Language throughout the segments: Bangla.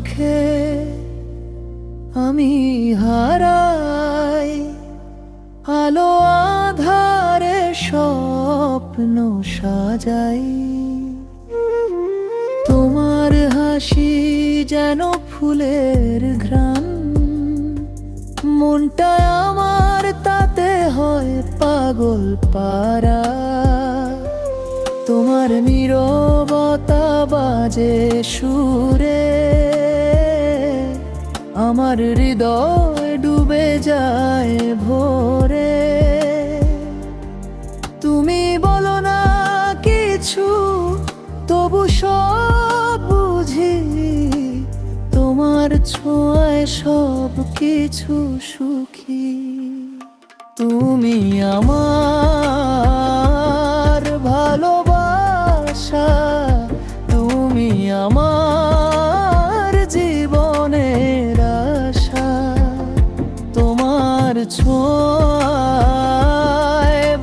চোখে আমি হারাই, আলো আধারে স্বপ্ন সাজাই। তোমার হাসি যেন ফুলের ঘ্রাণ, মনটা আমার তাতে হয় পাগল পারা। তোমার নীরবতা বাজে সুরে, আমার হৃদয় ডুবে যায় ভোরে। তুমি বলো না কিছু, তবু সব বুঝি, তোমার ছোঁয়ায় সব কিছু সুখী। তুমি আমার ভালোবাসা, তুমি আমার জীবনের আশা। তোমার ছোঁয়ায়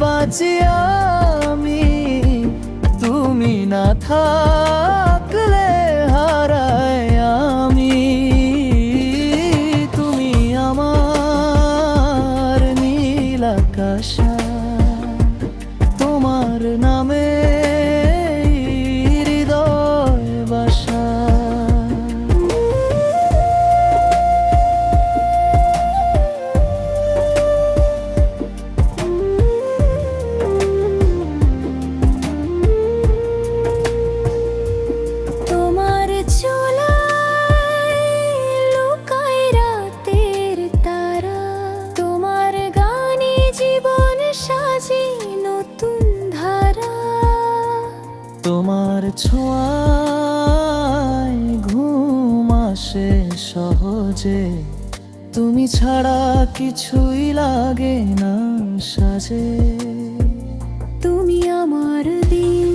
বাঁচি আমি, তুমি না থাকলে হারাই আমি। তুমি আমার নীল আকাশা, তোমার নামে হৃদয় বাসা। তোমার চুলায় লুকায় রাতের তারা, তোমার গানে জীবন সাজে নতুন ধারা। তোমার ছোঁয়ায় ঘুম আসে সহজে, তুমি ছাড়া কিছুই লাগে না সাজে। তুমি আমার দিন,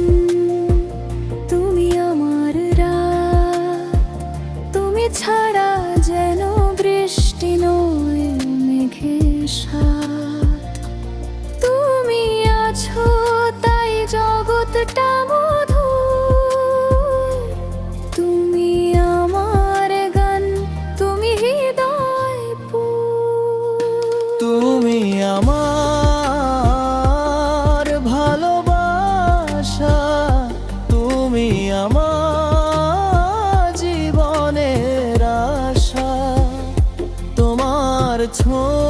তুমি আমার রাত, তুমি ছাড়া যেন বৃষ্টি নয় মেঘের সাথ। তুমি আছো তাই জগৎটা মধুর। তুমি আমার গান, তুমি হৃদয়পুর। তুমি আমার ভালোবাসা, তুমি আমার জীবনের আশা। তোমার ছোঁয়া